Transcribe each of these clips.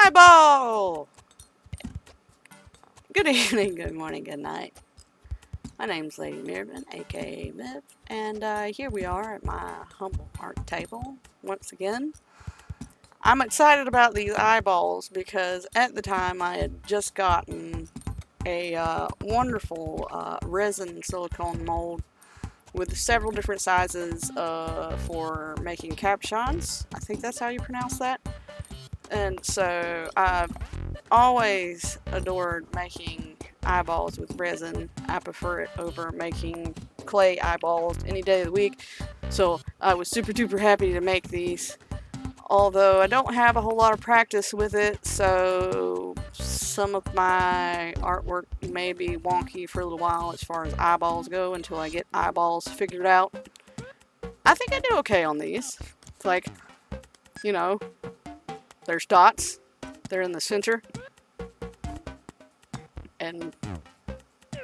eyeball! Good evening, good morning, good night. My name's Lady Mirabin, aka Miv, and here we are at my humble art table once again. I'm excited about these eyeballs because at the time I had just gotten a wonderful resin silicone mold with several different sizes for making capuchons. I think that's how you pronounce that. And so I've always adored making eyeballs with resin. I prefer it over making clay eyeballs any day of the week. So I was super duper happy to make these. Although I don't have a whole lot of practice with it, so some of my artwork may be wonky for a little while as far as eyeballs go until I get eyeballs figured out. I think I do okay on these. It's like, you know, there's dots. They're in the center. And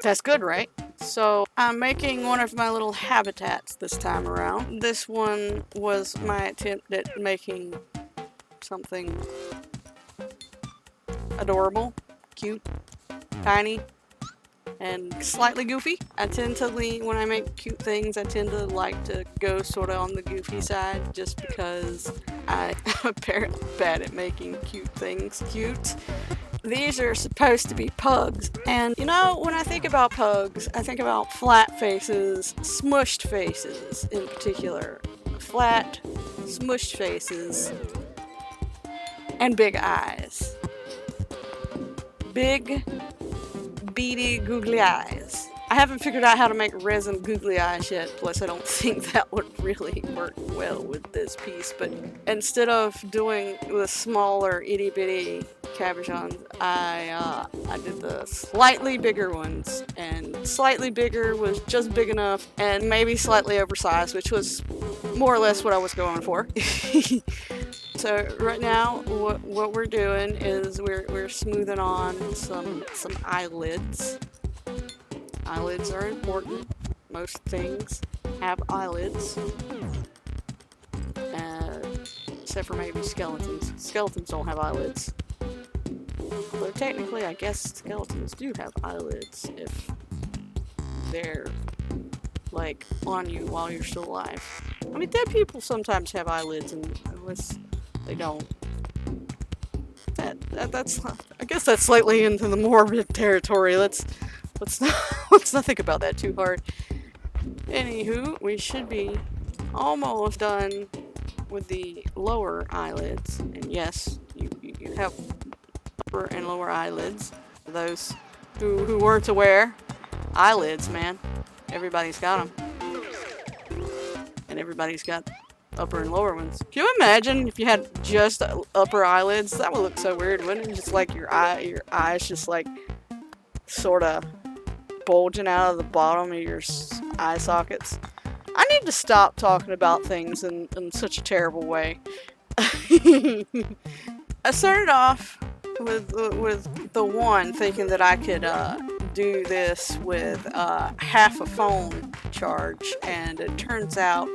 that's good, right? So I'm making one of my little habitats this time around. This one was my attempt at making something adorable, cute, tiny, and slightly goofy. I tend to when I make cute things, I tend to like to go sort of on the goofy side just because I'm apparently bad at making cute things cute. These are supposed to be pugs, and you know, when I think about pugs, I think about flat faces, smushed faces in particular. Flat, smushed faces, and big eyes. Big, beady, googly eyes. I haven't figured out how to make resin googly eyes yet, plus I don't think that would really work well with this piece, but instead of doing the smaller itty bitty cabochons, I did the slightly bigger ones, and slightly bigger was just big enough, and maybe slightly oversized, which was more or less what I was going for. So right now, what we're doing is we're smoothing on some eyelids. Eyelids are important. Most things have eyelids. Except for maybe skeletons. Skeletons don't have eyelids. Although technically, I guess skeletons do have eyelids if they're, like, on you while you're still alive. I mean, dead people sometimes have eyelids, and unless they don't. That's I guess that's slightly into the morbid territory. Let's not think about that too hard. Anywho, we should be almost done with the lower eyelids. And yes, you have upper and lower eyelids. For those who weren't aware, eyelids, man. Everybody's got them. And everybody's got upper and lower ones. Can you imagine if you had just upper eyelids? That would look so weird, wouldn't it? Just like your eyes just like sort of bulging out of the bottom of your eye sockets. I need to stop talking about things in such a terrible way. I started off with the one thinking that I could do this with half a phone charge, and it turns out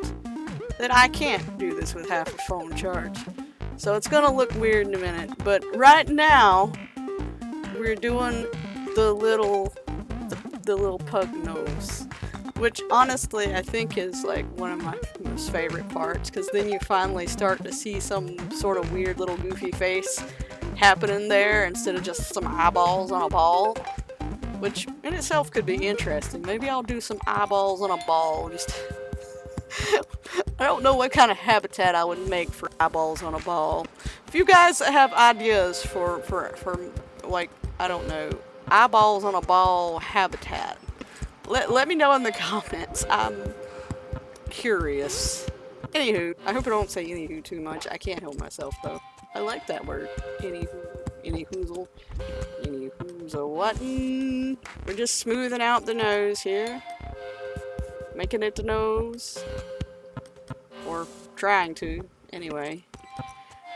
that I can't do this with half a phone charge. So it's gonna look weird in a minute, but right now we're doing the little pug nose, which honestly I think is like one of my most favorite parts, because then you finally start to see some sort of weird little goofy face happening there instead of just some eyeballs on a ball, which in itself could be interesting. Maybe I'll do some eyeballs on a ball. Just I don't know what kind of habitat I would make for eyeballs on a ball. If you guys have ideas for like, I don't know, eyeballs on a ball habitat, let me know in the comments. I'm curious. Anywho, I hope I don't say anywho too much. I can't help myself though. I like that word. Anyhoozle. Anyhoozle whatin'. We're just smoothing out the nose here. Making it the nose. Or trying to, anyway.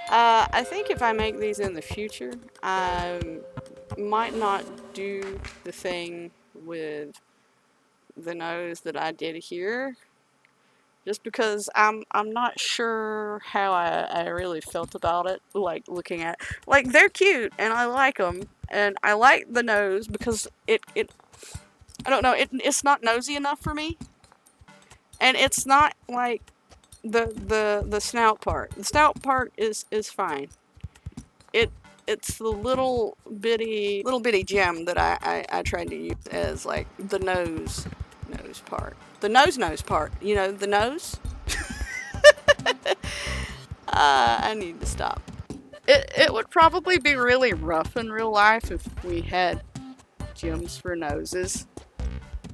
I think if I make these in the future, I might not do the thing with the nose that I did here, just because I'm not sure how I really felt about it. Like looking at, like they're cute and I like them and I like the nose because it I don't know, it's not nosy enough for me, and it's not like the snout part. The snout part is fine. It it's the little bitty gem that I tried to use as like the nose part. The nose part. You know, the nose. I need to stop. It would probably be really rough in real life if we had gems for noses.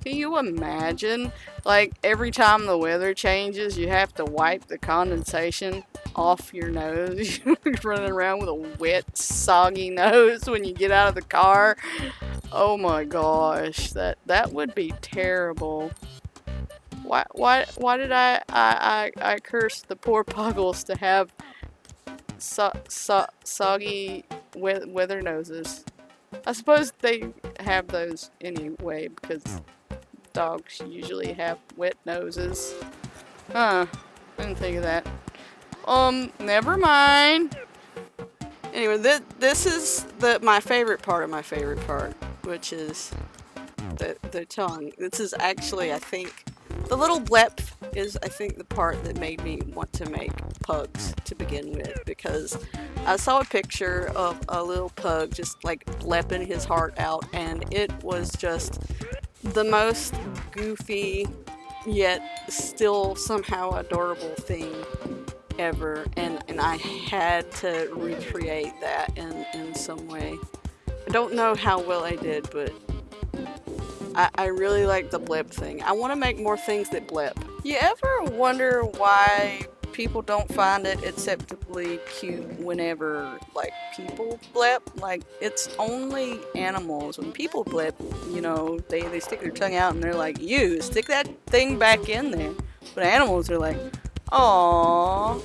Can you imagine? Like, every time the weather changes, you have to wipe the condensation off your nose. You're running around with a wet, soggy nose when you get out of the car. Oh my gosh, that would be terrible. Why did I curse the poor Puggles to have soggy weather noses? I suppose they have those anyway because dogs usually have wet noses. Huh. I didn't think of that. Never mind. Anyway, this is my favorite part of my favorite part, which is the tongue. This is actually, I think, the little blep is, I think, the part that made me want to make pugs to begin with, because I saw a picture of a little pug just like blepping his heart out, and it was just the most goofy yet still somehow adorable thing ever, and I had to recreate that in some way. I don't know how well I did, but I really like the blip thing. I want to make more things that blip. You ever wonder why people don't find it acceptably cute whenever, like, people blip? Like, it's only animals. When people blip, you know, they stick their tongue out and they're like, you, stick that thing back in there. But animals are like, aww.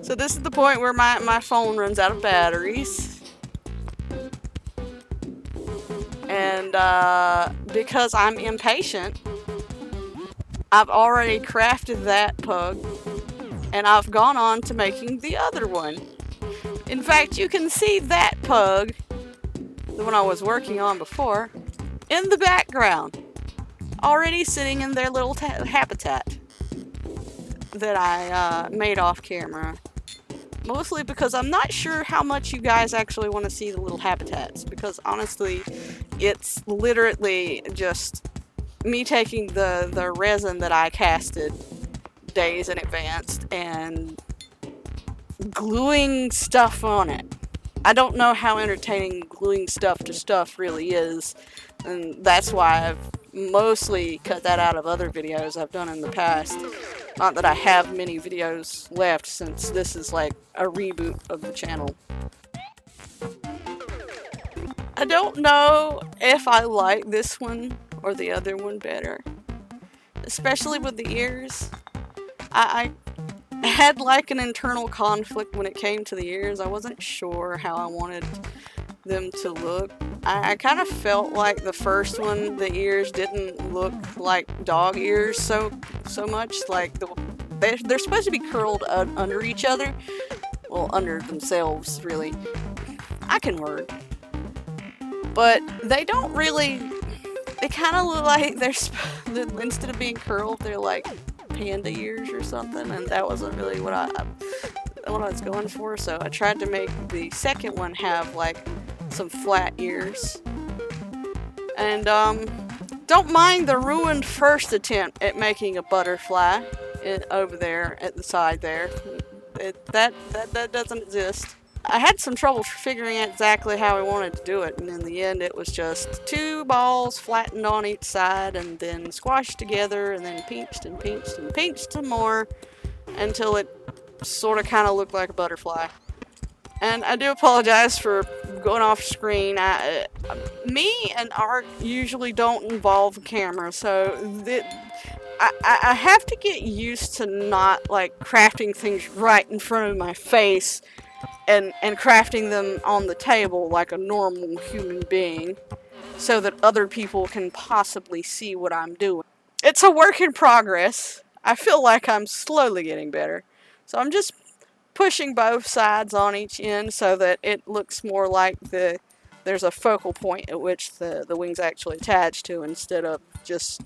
So this is the point where my phone runs out of batteries. And because I'm impatient, I've already crafted that pug, and I've gone on to making the other one. In fact, you can see that pug, the one I was working on before, in the background, already sitting in their little habitat that I made off camera. Mostly because I'm not sure how much you guys actually want to see the little habitats, because honestly, it's literally just me taking the resin that I casted days in advance and gluing stuff on it. I don't know how entertaining gluing stuff to stuff really is, and that's why I've mostly cut that out of other videos I've done in the past. Not that I have many videos left, since this is like a reboot of the channel. I don't know if I like this one or the other one better, especially with the ears. I had like an internal conflict when it came to the ears. I wasn't sure how I wanted them to look. I kind of felt like the first one, the ears didn't look like dog ears so much. Like they're supposed to be curled under each other. Well, under themselves, really. I can word. But they don't really, they kind of look like instead of being curled, they're like panda ears or something, and that wasn't really what I was going for, so I tried to make the second one have like some flat ears. And don't mind the ruined first attempt at making a butterfly over there at the side there. That doesn't exist. I had some trouble figuring out exactly how I wanted to do it, and in the end it was just 2 balls flattened on each side and then squashed together and then pinched and pinched and pinched some more until it sort of kind of looked like a butterfly. And I do apologize for going off screen. Me and art usually don't involve camera, so I have to get used to not like crafting things right in front of my face and crafting them on the table like a normal human being so that other people can possibly see what I'm doing. It's a work in progress. I feel like I'm slowly getting better. So I'm just pushing both sides on each end so that it looks more like there's a focal point at which the wings actually attach to instead of just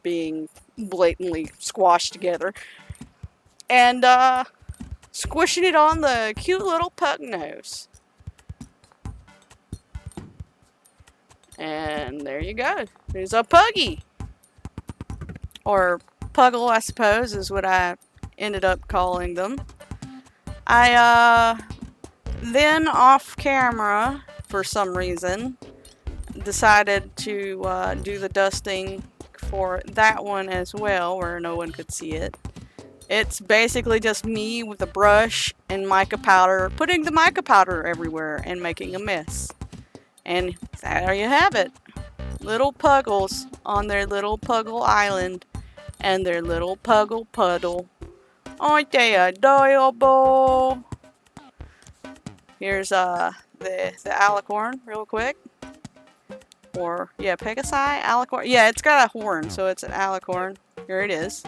being blatantly squashed together. And squishing it on the cute little pug nose. And there you go. There's a puggy. Or Puggle, I suppose, is what I ended up calling them. I then off camera, for some reason, decided to do the dusting for that one as well, where no one could see it. It's basically just me with a brush and mica powder, putting the mica powder everywhere and making a mess. And there you have it. Little Puggles on their little Puggle island and their little Puggle puddle. Aren't they adorable? Here's the alicorn real quick. Or, yeah, Pegasi? Alicorn? Yeah, it's got a horn, so it's an alicorn. Here it is.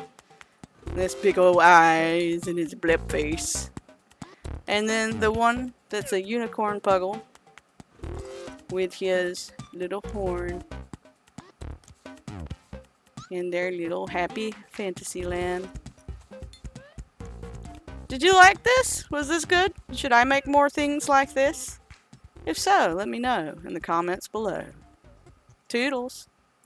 This big old eyes and his blip face. And then the one that's a unicorn Puggle with his little horn in their little happy fantasy land. Did you like this? Was this good? Should I make more things like this? If so, let me know in the comments below. Toodles.